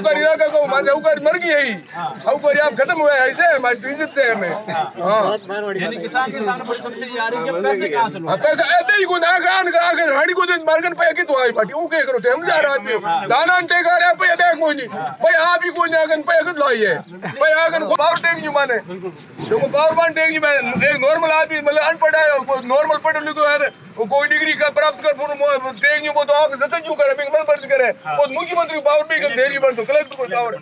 साहूकारी इलाका को हमारे साहूकारी मर गई है, साहूकारी आप खत्म हुआ है, ऐसे हमारी इज्जत है हमें। यानी किसान के सामने बड़ी समस्या ये आ रही है कि पैसे कहाँ से लो, पैसा ऐसे ही गुना आगे रानी को दिन मार्गन पे कि तो आई पार्टी ऊके करो थे हम जा रहा थे दाना टेका रे पे देख कोई नहीं भाई आप ही कोई आगन पे कि लाई है भाई आगन को पावर टेक नहीं माने देखो पावर बांध टेक नहीं मैं एक नॉर्मल आदमी मतलब अनपढ़ है नॉर्मल पढ़े लिखे है वो कोई डिग्री का प्राप्त कर पूरा टेक नहीं वो तो आप सत्य क्यों करे बिंग मत बंद करे वो मुख्यमंत्री पावर पे कर देगी बंद तो कलेक्टर को पावर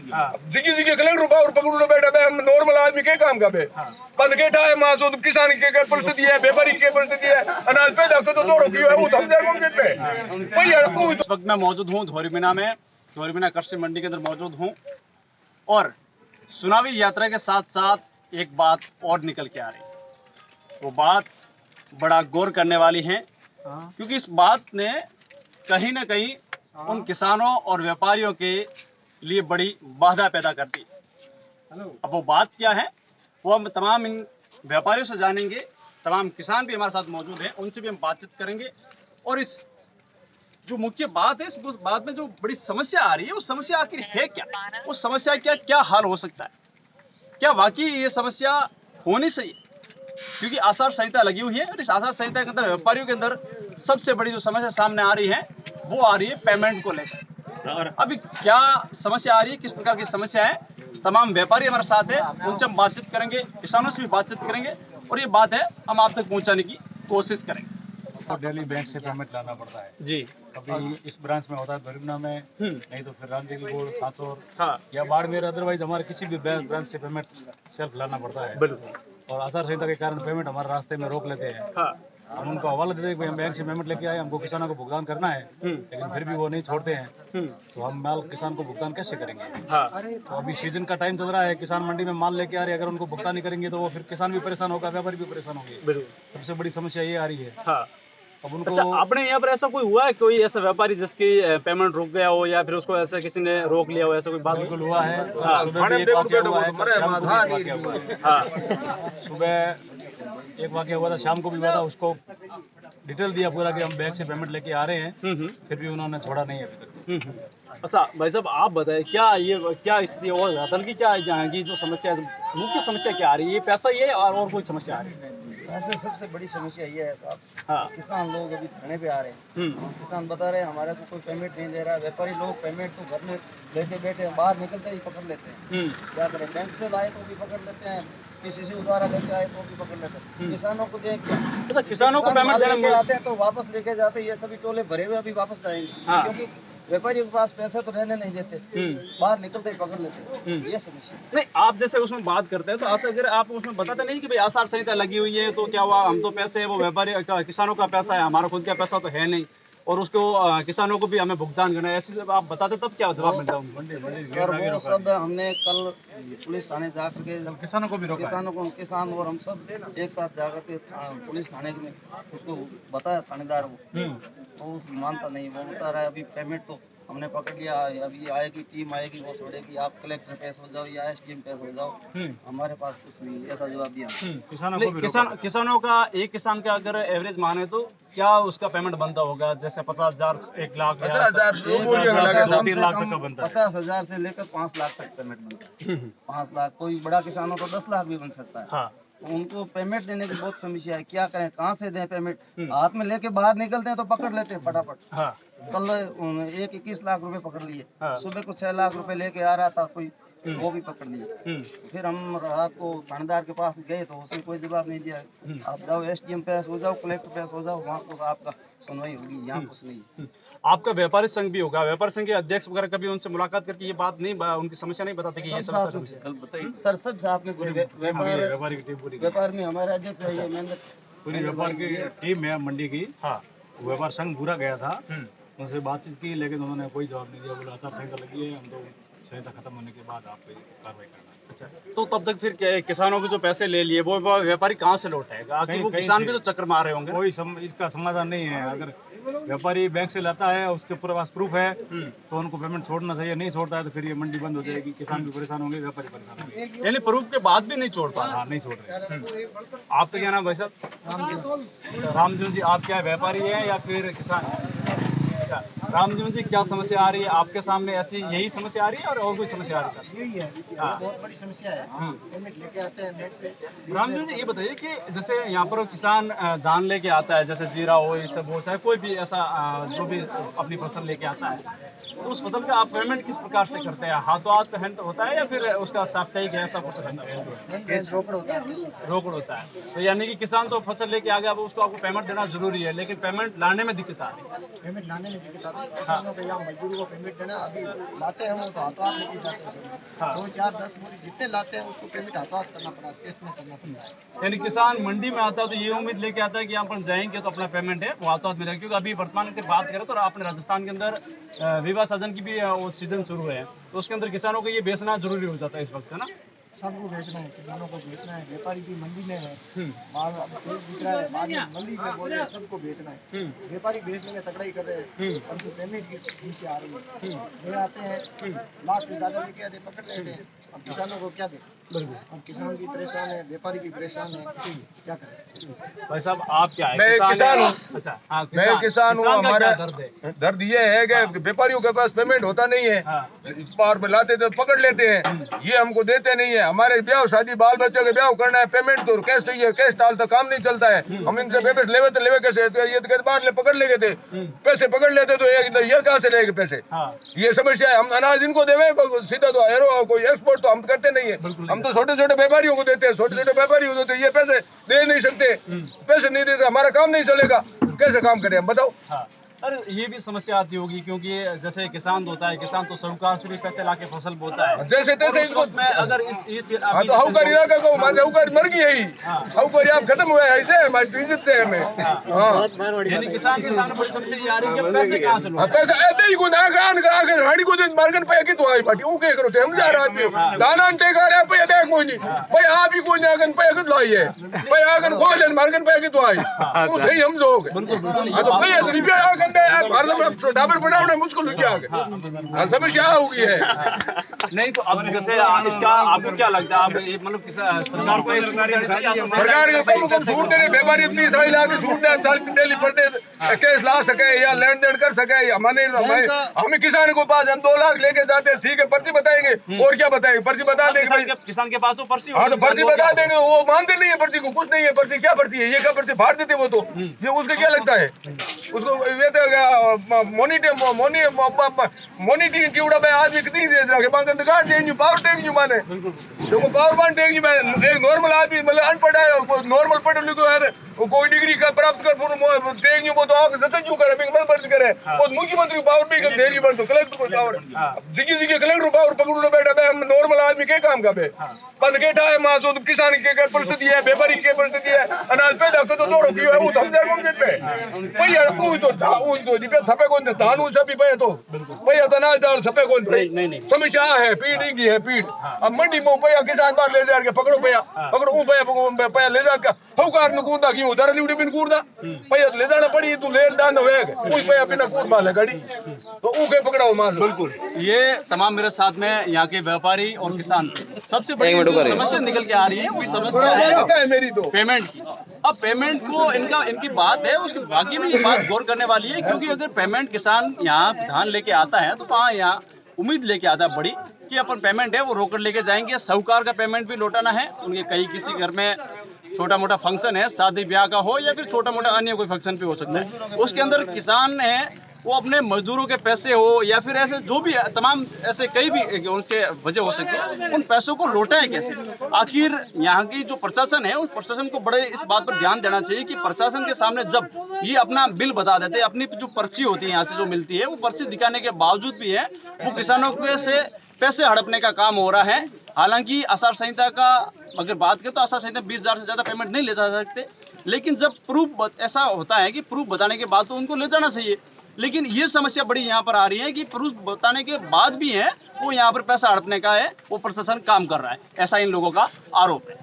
जिगी कलेक्टर पावर पकड़ लो बेटा बे हम नॉर्मल आदमी के काम का बे बंद के टाइम मां तो किसान के परिस्थिति है व्यापारी की परिस्थिति है अनाज पैदा कर तो रोकी है वो हम जाएंगे देते हैं भाई इस वक्त मैं मौजूद हूँ धोरीबिना में, धोरीबिना कृषि मंडी के अंदर मौजूद हूँ और चुनावी यात्रा के साथ साथ एक बात और निकल के आ रही है। वो बात बड़ा गौर करने वाली है क्योंकि इस बात ने कहीं ना कहीं उन किसानों और व्यापारियों के लिए बड़ी बाधा पैदा कर दी। अब वो बात क्या है वो हम तमाम इन व्यापारियों से जानेंगे, तमाम किसान भी हमारे साथ मौजूद हैं, उनसे भी हम बातचीत करेंगे और इस जो मुख्य बात है इस बात में जो बड़ी समस्या आ रही है वो समस्या आखिर है क्या, उस समस्या का क्या हल हो सकता है, क्या वाकई ये समस्या होनी चाहिए क्योंकि आचार संहिता लगी हुई है और इस आचार संहिता के अंदर व्यापारियों के अंदर सबसे बड़ी जो समस्या सामने आ रही है वो आ रही है पेमेंट को लेकर। और अभी क्या समस्या आ रही है, किस प्रकार की समस्या है, तमाम व्यापारी हमारे साथ है, उनसे हम बातचीत करेंगे, किसानों से भी बातचीत करेंगे और ये बात है हम आप तक पहुंचाने की कोशिश करेंगे। तो डेली बैंक से पेमेंट लाना पड़ता है जी, अभी इस ब्रांच में होता है धोरीबिना में, नहीं तो फिर रामदेवी बोर्ड सांचौर हाँ या बाड़मेर, अदरवाइज हमारे किसी भी ब्रांच से पेमेंट सेल्फ लाना पड़ता है। बिल्कुल। और आचार संहिता के कारण पेमेंट हमारे रास्ते में रोक लेते हैं। हाँ हम उनको हवाला देते हैं कि हम बैंक से पेमेंट लेके आए, हमको किसानों को भुगतान करना है, लेकिन फिर भी वो नहीं छोड़ते हैं। तो हम माल किसान को भुगतान कैसे करेंगे? हाँ तो अभी सीजन का टाइम चल रहा है, किसान मंडी में माल लेके आ रहे हैं, अगर उनको भुगतान नहीं करेंगे तो वो फिर किसान भी परेशान होगा, व्यापारी भी परेशान होंगे। बिल्कुल। सबसे बड़ी समस्या ये आ रही है। हाँ अब उनको अच्छा, आपने यहाँ पर ऐसा कोई हुआ है, कोई ऐसा व्यापारी जिसकी पेमेंट रुक गया हो या फिर उसको ऐसा किसी ने रोक लिया हो, ऐसा कोई बात? बिल्कुल हुआ है। हाँ। सुबह भी एक वाकया हुआ है, शाम को भी एक वाकया हुआ है। हाँ सुबह एक वाकया हुआ था, शाम को भी हुआ था, उसको डिटेल दिया पूरा कि हम बैंक से पेमेंट लेके आ रहे हैं, फिर भी उन्होंने छोड़ा नहीं अभी तक। अच्छा भाई साहब आप बताएं क्या स्थिति और हल की क्या है, यहाँ की जो समस्या है, मुख्य समस्या क्या आ रही है, ये पैसा ये और कोई समस्या आ रही है? ऐसे सबसे बड़ी समस्या ये है साहब, हाँ किसान लोग अभी थाने पे आ रहे हैं, किसान बता रहे हैं हमारे को कोई पेमेंट नहीं दे रहा, व्यापारी लोग पेमेंट तो घर में लेके बैठे हैं, बाहर निकलते ही पकड़ लेते हैं। क्या करें, बैंक से लाए तो भी पकड़ लेते हैं, किसी द्वारा लेके आए तो भी पकड़ लेते हैं। किसानों को देख अच्छा, किसानों को पेमेंट लेके आते हैं तो वापस लेके जाते हैं, ये सभी टोले भरे हुए अभी वापस जाएंगे क्योंकि व्यापारियों के पास पैसा तो रहने नहीं देते, बाहर निकलते ही पकड़ लेते, ये समस्या। नहीं, आप जैसे उसमें बात करते हैं तो ऐसा अगर आप उसमें बताते नहीं कि भाई आचार संहिता लगी हुई है तो क्या हुआ, हम तो पैसे वो व्यापारी किसानों का पैसा है, हमारा खुद का पैसा तो है नहीं और उसको किसानों को भी हमें भुगतान करना है, ऐसे जब आप बताते तब क्या जवाब मिलता है? सर वो सब हमने कल पुलिस थाने जा करके किसानों को भी रोका, किसान और हम सब एक साथ जा करके पुलिस थाने में उसको बताया, थानेदार वो मानता नहीं, वो बता रहा है अभी पेमेंट तो हमने पकड़ लिया, अभी आएगी टीम आएगी वो छोड़ेगी, आप कलेक्टर पेश हो जाओ या एसडीएम पेश हो जाओ, हमारे पास कुछ नहीं, ऐसा जवाब दिया। किसानों का एक किसान का अगर एवरेज माने तो क्या उसका पेमेंट बनता होगा, जैसे 50,000 1 लाख 2-3 लाख तक का बनता है। 50,000 से लेकर 5 लाख तक पेमेंट बनता है। 5 लाख, कोई बड़ा किसान हो तो 10 लाख भी बन सकता है। हाँ। उनको पेमेंट देने की बहुत समस्या है, क्या करें, कहाँ से दें पेमेंट, हाथ में लेके बाहर निकलते हैं तो पकड़ लेते हैं फटाफट। हाँ। कल 21 लाख रुपए पकड़ लिए, सुबह को 6 लाख रुपए लेके आ रहा था कोई, वो भी पकड़ लिए। फिर हम रात को थानेदार के पास गए तो उसने कोई जवाब नहीं दिया, आप जाओ एसडीएम पेश हो जाओ, कलेक्टर पेश हो जाओ, वहाँ को आपका सुनवाई होगी, यहाँ कुछ नहीं। आपका व्यापारी संघ भी होगा, व्यापारी संघ के अध्यक्ष वगैरह कभी उनसे मुलाकात करके ये बात नहीं, उनकी समस्या नहीं बताते कि ये समस्या? सर सब साथ में व्यापार में हमारे अध्यक्ष है, ये मेहनत पूरी व्यापार की टीम है मंडी की। हाँ, व्यापार संघ पूरा गया था, उनसे बातचीत की, लेकिन उन्होंने कोई जवाब नहीं दिया, बोला आचार संहिता लगी है, हम तो संहिता खत्म होने के बाद आप कार्रवाई करना। अच्छा, तो तब तक फिर किसानों के जो पैसे ले लिए वो व्यापारी कहाँ से लौटाएगा? आखिर वो किसान भी तो चक्कर मार रहे होंगे। कोई इसका समाधान नहीं है, अगर व्यापारी बैंक से लाता है, उसके पूरे पास प्रूफ है तो उनको पेमेंट छोड़ना चाहिए, नहीं छोड़ता है तो फिर ये मंडी बंद हो जाएगी, किसान भी परेशान होंगे, व्यापारी परेशान होंगे। यानी प्रूफ के बाद भी नहीं छोड़ पा रहा? हाँ, नहीं छोड़ रहे। आपका क्या नाम भाई साहब? रामजू जी। आप क्या व्यापारी हैं या फिर किसान? अच्छा, रामजीवन जी क्या समस्या आ रही है आपके सामने? ऐसी यही समस्या आ रही है और कोई समस्या आ रही है? यही है, हाँ। बहुत बड़ी समस्या है। पेमेंट लेके आते हैं नेट से। रामजीवन जी ये बताइए कि जैसे यहाँ पर किसान धान लेके आता है, जैसे जीरा हो, ये सब हो, चाहे कोई भी ऐसा जो भी अपनी फसल लेके आता है, तो उस फसल का आप पेमेंट किस प्रकार से करते हैं? हाथों हाथ हैंड होता है या फिर उसका साप्ताहिक है, ऐसा कुछ रहता है? रोकड़ होता है। रोकड़ होता है। तो यानी कि किसान तो फसल लेके आ गया, अब उसको आपको पेमेंट देना जरूरी है, लेकिन पेमेंट लाने में दिक्कत आ रही है। पेमेंट लाने में दिक्कत आती है। किसानों को यहाँ मजदूरों को पेमेंट देना, अभी लाते हैं वो तो हाथों हाथ लेके जाते हैं। हाँ। 2, 4, 10 बोरी जितने लाते हैं उसको पेमेंट हाथों हाथ करना पड़ा है, केस में करना पड़ता है। यानी किसान मंडी में आता है तो ये उम्मीद लेके आता है कि यहाँ पर जाएंगे तो अपना पेमेंट है वो हाथों हाथ मिलेगा, क्योंकि अभी वर्तमान की बात करें तो अपने राजस्थान के अंदर विवाह साधन की भी वो सीजन शुरू है, तो उसके अंदर किसानों को ये बेचना जरूरी हो जाता है इस वक्त, है ना? सबको बेचना है, किसानों को बेचना है, व्यापारी भी मंडी में है, माल अब तेज बिक रहा है, बाद में मंडी में बोल रहे हैं सबको बेचना है। व्यापारी बेचने में तकड़ाई कर रहे हैं, हमसे पेमेंट की समस्या आ रही है। ले आते हैं, लाख से ज्यादा लेके आते, पकड़ लेते हैं, अब किसानों को क्या दें? अब किसान भी परेशान है, व्यापारी भी परेशान है, क्या करें? भाई साहब आप क्या है? मैं किसान हूँ। अच्छा, हाँ, मैं किसान हूँ। का हमारा क्या दर्द है? दर्द ये है कि व्यापारियों के पास पेमेंट होता नहीं है, हाँ। बाहर में लाते तो पकड़ लेते हैं, ये हमको देते नहीं है। हमारे ब्याह शादी बाल बच्चों के ब्याह करना है, पेमेंट तो कैश चाहिए, कैश डाल तो काम नहीं चलता है। हम इनसे पेमेंट लेवे तो लेवे कैसे? ये तो बाहर ले पकड़ लेते थे, पैसे पकड़ लेते तो ये कहाँ से लेंगे पैसे? हाँ। ये समस्या है। हम अनाज इनको देवे, कोई सीधा तो एरो कोई एक्सपोर्ट तो हम करते नहीं है। हम तो छोटे छोटे व्यापारियों को देते हैं, छोटे छोटे व्यापारी को देते हैं, ये पैसे दे नहीं सकते, पैसे नहीं देते, हमारा काम नहीं चलेगा, कैसे काम करें हम बताओ? हाँ। अरे ये भी समस्या आती होगी, क्योंकि जैसे किसान होता है, किसान तो साहूकार से भी पैसे लाके फसल बोता है, जैसे तैसे और इसको उस वक्त में अगर इस हाँ तो हौकारी इलाका को हमारे हौकारी मर गई है ही, हौकारी आप खत्म हुए हैं, ऐसे हमारी इज्जत से हमें। हाँ यानी किसान के सामने बड़ी समस्या ये आ रही है कि पैसे कहाँ से लो? पैसा ऐसे ही गुना आगे रानी को दिन मार्गन पे की तो आई बाटी ऊ के करो थे हम जा रहा थे दाना टेका रे पे देख कोई नहीं भाई आप ही कोई आगन पे की लाई है भाई आगन खोल मार्गन पे की तो आई वो थे हम लोग। हां तो भाई रुपया आगन दे भारत में डाबर बनाना मुश्किल हो गया, समस्या होगी है। नहीं तो अब जैसे इसका आपको क्या लगता है? आप मतलब सरकार को सरकार के कम छूट देने, व्यापारी इतनी सारी लाके छूट दे, साल डेली पड़ते केस ला सके या लेन देन कर सके। हमें किसान को पास हम 2 लाख लेके जाते हैं, ठीक है पर्ची बताएंगे और क्या बताएंगे, पर्ची बता देंगे किसान के पास तो पर्ची। हाँ तो पर्ची बता देंगे, वो मानते नहीं है पर्ची को, कुछ नहीं है पर्ची, क्या पर्ची है, ये क्या पर्ची फाड़ देते वो तो, ये उसका क्या लगता है उसको ये तो मोनिटरिंग की उड़ा आदमी कितनी दे रहा है बांगन तो गाड़ देंगे पावर टेक माने देखो पावर बांध टेक एक नॉर्मल आदमी मतलब अनपढ़ है, नॉर्मल पढ़े लिखे है, वो कोई डिग्री का प्राप्त कर पूर्ण टेक वो तो आप सत्य क्यों करे मत बंद करे वो मुख्यमंत्री पावर भी कर देगी बंद तो कलेक्टर को पावर जिगी जिगी कलेक्टर पावर पकड़ो बैठा बे हम नॉर्मल आदमी के काम का बे बंद केठा है मां तो किसान के परिस्थिति है, व्यापारी की परिस्थिति है, अनाज पैदा कर तो 2 रुपये है वो तो हम जा कम देते हैं भैया कोई तो था उन तो दिपे छपे कौन धान उन सभी पे तो भैया तो अनाज डाल छपे कौन नहीं समस्या है पीढ़ी की है पीठ। अब मंडी में भैया किसान बात ले जाके पकड़ो भैया पकड़ो ऊ भैया ले जाके हौकार न कूदा क्यों उधर लीड़ी बिन कूदा भैया ले जाना पड़ी तू लेर दान होएगा कोई भैया बिना कूद मार ले गाड़ी तो ऊ के पकड़ाओ मार। बिल्कुल ये तमाम मेरे साथ में यहाँ के व्यापारी और किसान सबसे बड़ी जो समस्या निकल के आ रही है वो समस्या है मेरी तो पेमेंट की। अब पेमेंट को इनकी बात है उसके बाकी में ये बात गौर करने वाली है, क्योंकि अगर पेमेंट किसान यहाँ धान लेके आता है तो वहाँ यहाँ उम्मीद लेके आता है बड़ी कि अपन पेमेंट है वो रोकड़ लेके जाएंगे। साहूकार का पेमेंट भी लौटाना है, उनके कई किसी घर में छोटा मोटा फंक्शन है, शादी ब्याह का हो या फिर छोटा मोटा अन्य कोई फंक्शन भी हो सकता है, उसके अंदर किसान है वो अपने मजदूरों के पैसे हो या फिर ऐसे जो भी तमाम ऐसे कई भी उसके वजह हो सकते हैं, उन पैसों को लौटाए कैसे। आखिर यहाँ की जो प्रशासन है उस प्रशासन को बड़े इस बात पर ध्यान देना चाहिए कि प्रशासन के सामने जब ये अपना बिल बता देते हैं, अपनी जो पर्ची होती है यहाँ से जो मिलती है वो पर्ची दिखाने के बावजूद भी है वो किसानों के से पैसे हड़पने का काम हो रहा है। हालांकि आचार संहिता का अगर बात करें तो आचार संहिता 20,000 से ज्यादा पेमेंट नहीं ले जा सकते, लेकिन जब प्रूफ ऐसा होता है कि प्रूफ बताने के बाद तो उनको ले जाना चाहिए। लेकिन ये समस्या बड़ी यहाँ पर आ रही है कि प्रूफ बताने के बाद भी है वो यहाँ पर पैसा हड़पने का है वो प्रशासन काम कर रहा है, ऐसा इन लोगों का आरोप है।